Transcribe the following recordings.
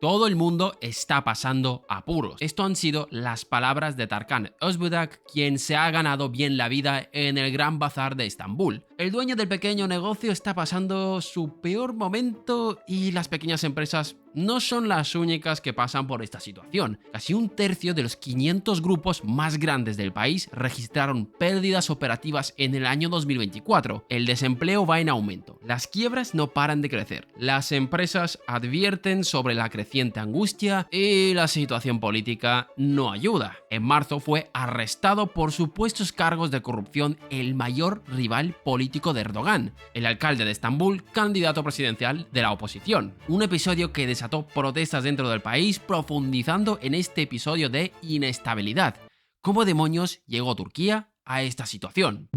Todo el mundo está pasando apuros. Esto han sido las palabras de Tarkan Özbudak, quien se ha ganado bien la vida en el Gran Bazar de Estambul. El dueño del pequeño negocio está pasando su peor momento y las pequeñas empresas no son las únicas que pasan por esta situación. Casi un tercio de los 500 grupos más grandes del país registraron pérdidas operativas en el año 2024. El desempleo va en aumento. Las quiebras no paran de crecer. Las empresas advierten sobre la creciente angustia y la situación política no ayuda. En marzo fue arrestado por supuestos cargos de corrupción el mayor rival político de Erdogan, el alcalde de Estambul, candidato presidencial de la oposición. Un episodio que desató protestas dentro del país, profundizando en este episodio de inestabilidad. ¿Cómo demonios llegó Turquía a esta situación?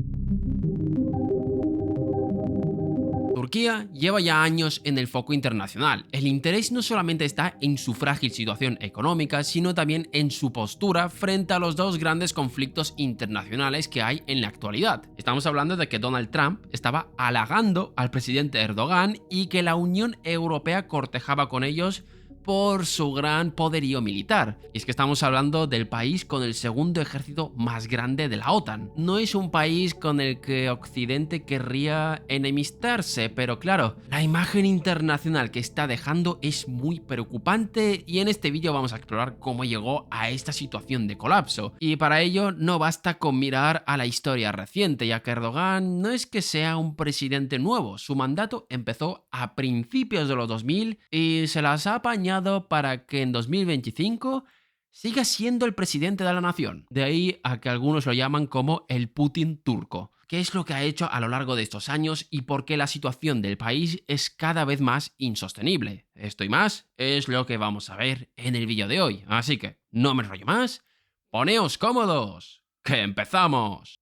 Turquía lleva ya años en el foco internacional. El interés no solamente está en su frágil situación económica, sino también en su postura frente a los dos grandes conflictos internacionales que hay en la actualidad. Estamos hablando de que Donald Trump estaba halagando al presidente Erdogan y que la Unión Europea cortejaba con ellos por su gran poderío militar. Y es que estamos hablando del país con el segundo ejército más grande de la OTAN. No es un país con el que Occidente querría enemistarse, pero claro, la imagen internacional que está dejando es muy preocupante y en este vídeo vamos a explorar cómo llegó a esta situación de colapso. Y para ello no basta con mirar a la historia reciente, ya que Erdogan no es que sea un presidente nuevo, su mandato empezó a principios de los 2000 y se las ha apañado para que en 2025 siga siendo el presidente de la nación. De ahí a que algunos lo llaman como el Putin turco. ¿Qué es lo que ha hecho a lo largo de estos años y por qué la situación del país es cada vez más insostenible? Esto y más es lo que vamos a ver en el vídeo de hoy. Así que no me enrollo más, poneos cómodos, ¡que empezamos!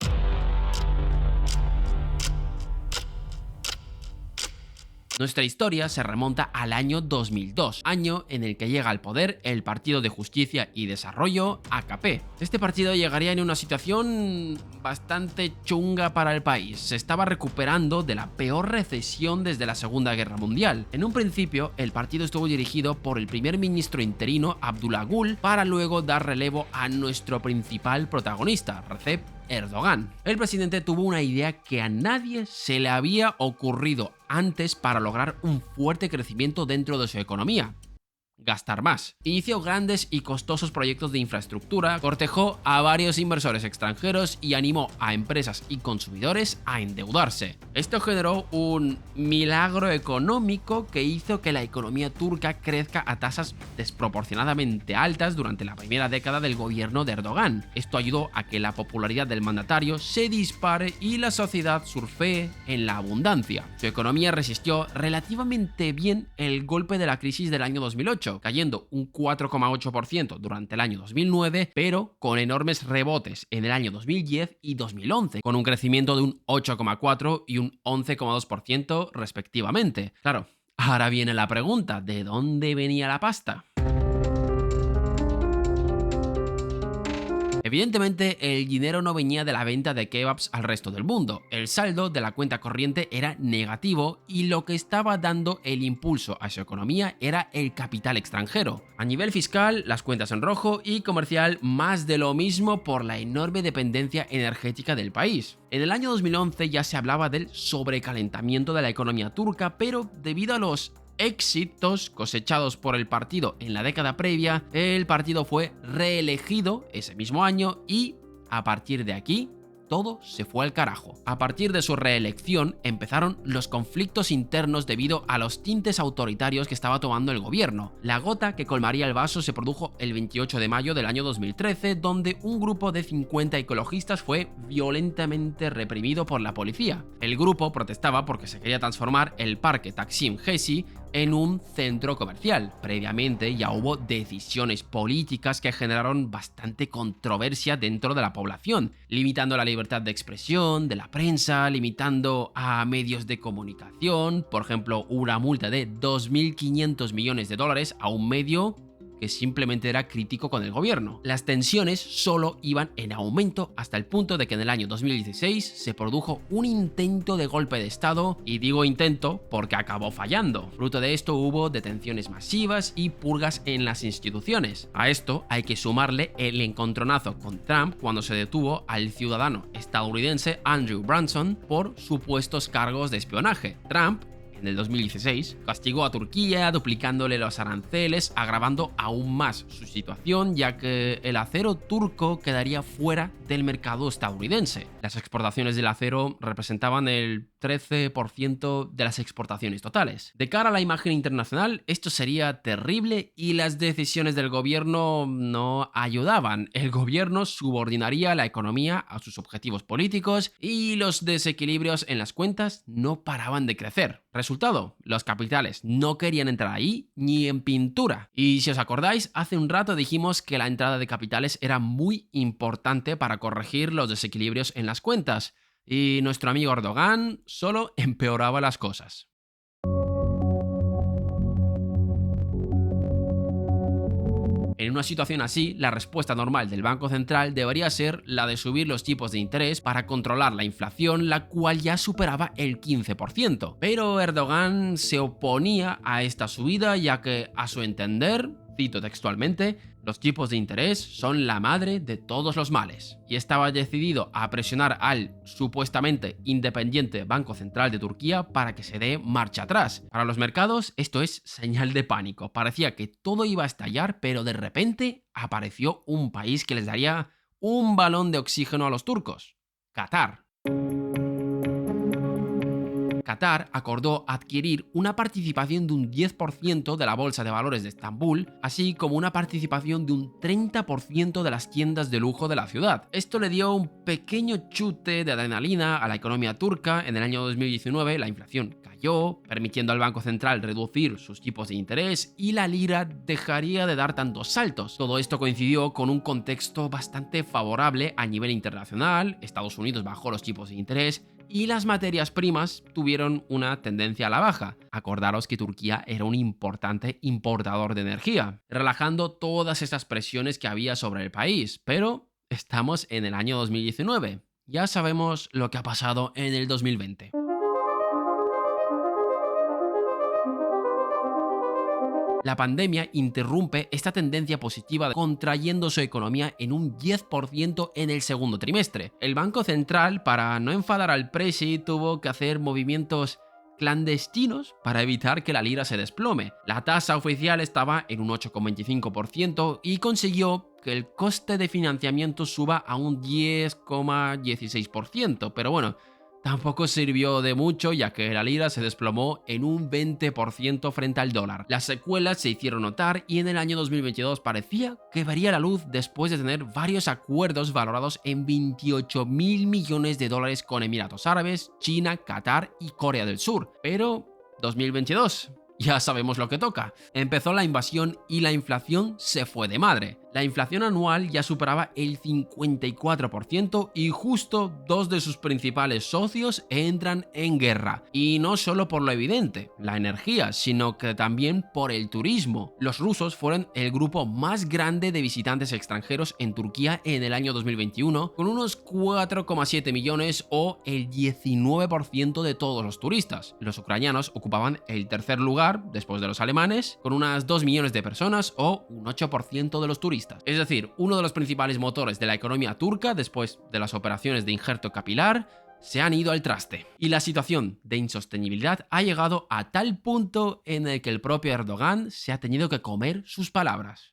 Nuestra historia se remonta al año 2002, año en el que llega al poder el Partido de Justicia y Desarrollo, AKP. Este partido llegaría en una situación bastante chunga para el país. Se estaba recuperando de la peor recesión desde la Segunda Guerra Mundial. En un principio, el partido estuvo dirigido por el primer ministro interino Abdullah Gül para luego dar relevo a nuestro principal protagonista, Recep Erdogan. El presidente tuvo una idea que a nadie se le había ocurrido antes para lograr un fuerte crecimiento dentro de su economía: gastar más. Inició grandes y costosos proyectos de infraestructura, cortejó a varios inversores extranjeros y animó a empresas y consumidores a endeudarse. Esto generó un milagro económico que hizo que la economía turca crezca a tasas desproporcionadamente altas durante la primera década del gobierno de Erdogan. Esto ayudó a que la popularidad del mandatario se dispare y la sociedad surfee en la abundancia. Su economía resistió relativamente bien el golpe de la crisis del año 2008, cayendo un 4,8% durante el año 2009, pero con enormes rebotes en el año 2010 y 2011, con un crecimiento de un 8,4% y un 11,2% respectivamente. Claro, ahora viene la pregunta, ¿de dónde venía la pasta? Evidentemente, el dinero no venía de la venta de kebabs al resto del mundo. El saldo de la cuenta corriente era negativo y lo que estaba dando el impulso a su economía era el capital extranjero. A nivel fiscal, las cuentas en rojo, y comercial, más de lo mismo por la enorme dependencia energética del país. En el año 2011 ya se hablaba del sobrecalentamiento de la economía turca, pero debido a los éxitos cosechados por el partido en la década previa, el partido fue reelegido ese mismo año y, a partir de aquí, todo se fue al carajo. A partir de su reelección empezaron los conflictos internos debido a los tintes autoritarios que estaba tomando el gobierno. La gota que colmaría el vaso se produjo el 28 de mayo del año 2013, donde un grupo de 50 ecologistas fue violentamente reprimido por la policía. El grupo protestaba porque se quería transformar el parque Taksim Hesi en un centro comercial. Previamente ya hubo decisiones políticas que generaron bastante controversia dentro de la población, limitando la libertad de expresión de la prensa, limitando a medios de comunicación, por ejemplo, una multa de 2.500 millones de dólares a un medio que simplemente era crítico con el gobierno. Las tensiones solo iban en aumento hasta el punto de que en el año 2016 se produjo un intento de golpe de estado, y digo intento porque acabó fallando. Fruto de esto hubo detenciones masivas y purgas en las instituciones. A esto hay que sumarle el encontronazo con Trump cuando se detuvo al ciudadano estadounidense Andrew Branson por supuestos cargos de espionaje. Trump, en el 2016, castigó a Turquía duplicándole los aranceles, agravando aún más su situación, ya que el acero turco quedaría fuera del mercado estadounidense. Las exportaciones del acero representaban el 13% de las exportaciones totales. De cara a la imagen internacional, esto sería terrible y las decisiones del gobierno no ayudaban. El gobierno subordinaría la economía a sus objetivos políticos y los desequilibrios en las cuentas no paraban de crecer. Resultado, los capitales no querían entrar ahí ni en pintura. Y si os acordáis, hace un rato dijimos que la entrada de capitales era muy importante para corregir los desequilibrios en las cuentas. Y nuestro amigo Erdogan solo empeoraba las cosas. En una situación así, la respuesta normal del Banco Central debería ser la de subir los tipos de interés para controlar la inflación, la cual ya superaba el 15%. Pero Erdogan se oponía a esta subida, ya que, a su entender, cito textualmente, los tipos de interés son la madre de todos los males, y estaba decidido a presionar al supuestamente independiente Banco Central de Turquía para que se dé marcha atrás. Para los mercados esto es señal de pánico, parecía que todo iba a estallar, pero de repente apareció un país que les daría un balón de oxígeno a los turcos: Qatar. Qatar acordó adquirir una participación de un 10% de la Bolsa de Valores de Estambul, así como una participación de un 30% de las tiendas de lujo de la ciudad. Esto le dio un pequeño chute de adrenalina a la economía turca. En el año 2019 la inflación cayó, permitiendo al Banco Central reducir sus tipos de interés y la lira dejaría de dar tantos saltos. Todo esto coincidió con un contexto bastante favorable a nivel internacional. Estados Unidos bajó los tipos de interés y las materias primas tuvieron una tendencia a la baja. Acordaros que Turquía era un importante importador de energía, relajando todas esas presiones que había sobre el país. Pero estamos en el año 2019. Ya sabemos lo que ha pasado en el 2020. La pandemia interrumpe esta tendencia positiva, contrayendo su economía en un 10% en el segundo trimestre. El Banco Central, para no enfadar al presi, tuvo que hacer movimientos clandestinos para evitar que la lira se desplome. La tasa oficial estaba en un 8,25% y consiguió que el coste de financiamiento suba a un 10,16%, pero bueno, tampoco sirvió de mucho, ya que la lira se desplomó en un 20% frente al dólar. Las secuelas se hicieron notar y en el año 2022 parecía que vería la luz después de tener varios acuerdos valorados en 28.000 millones de dólares con Emiratos Árabes, China, Qatar y Corea del Sur. Pero 2022... ya sabemos lo que toca. Empezó la invasión y la inflación se fue de madre. La inflación anual ya superaba el 54% y justo dos de sus principales socios entran en guerra. Y no solo por lo evidente, la energía, sino que también por el turismo. Los rusos fueron el grupo más grande de visitantes extranjeros en Turquía en el año 2021, con unos 4,7 millones o el 19% de todos los turistas. Los ucranianos ocupaban el tercer lugar, después de los alemanes, con unas 2 millones de personas o un 8% de los turistas. Es decir, uno de los principales motores de la economía turca, después de las operaciones de injerto capilar, se han ido al traste. Y la situación de insostenibilidad ha llegado a tal punto en el que el propio Erdogan se ha tenido que comer sus palabras.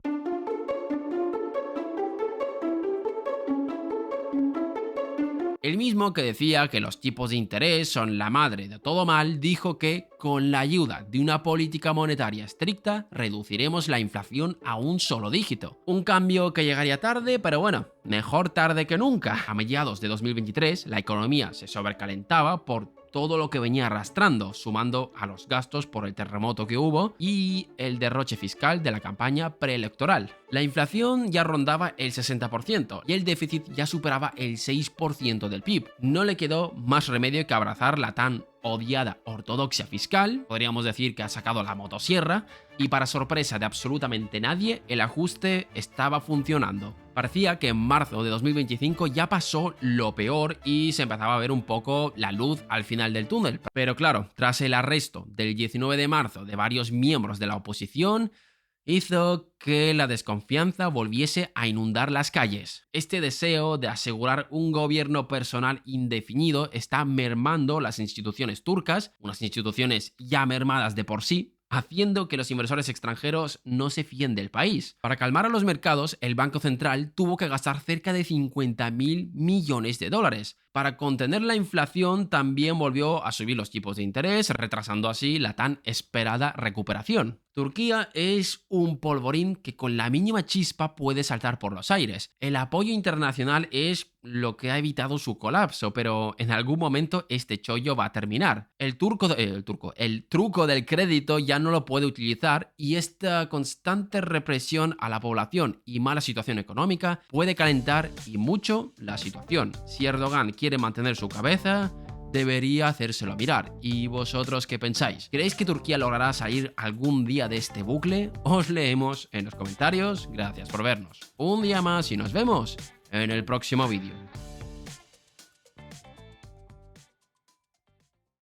El mismo que decía que los tipos de interés son la madre de todo mal, dijo que con la ayuda de una política monetaria estricta reduciremos la inflación a un solo dígito. Un cambio que llegaría tarde, pero bueno, mejor tarde que nunca. A mediados de 2023 la economía se sobrecalentaba por todo lo que venía arrastrando, sumando a los gastos por el terremoto que hubo y el derroche fiscal de la campaña preelectoral. La inflación ya rondaba el 60% y el déficit ya superaba el 6% del PIB. No le quedó más remedio que abrazar la tan odiada ortodoxia fiscal, podríamos decir que ha sacado la motosierra, y para sorpresa de absolutamente nadie, el ajuste estaba funcionando. Parecía que en marzo de 2025 ya pasó lo peor y se empezaba a ver un poco la luz al final del túnel. Pero claro, tras el arresto del 19 de marzo de varios miembros de la oposición, hizo que la desconfianza volviese a inundar las calles. Este deseo de asegurar un gobierno personal indefinido está mermando las instituciones turcas, unas instituciones ya mermadas de por sí, haciendo que los inversores extranjeros no se fíen del país. Para calmar a los mercados, el Banco Central tuvo que gastar cerca de 50.000 millones de dólares. Para contener la inflación, también volvió a subir los tipos de interés, retrasando así la tan esperada recuperación. Turquía es un polvorín que con la mínima chispa puede saltar por los aires. El apoyo internacional es lo que ha evitado su colapso, pero en algún momento este chollo va a terminar. El truco del crédito ya no lo puede utilizar y esta constante represión a la población y mala situación económica puede calentar y mucho la situación. Si Erdogan quiere mantener su cabeza, debería hacérselo mirar. ¿Y vosotros qué pensáis? ¿Creéis que Turquía logrará salir algún día de este bucle? Os leemos en los comentarios. Gracias por vernos un día más y nos vemos en el próximo vídeo.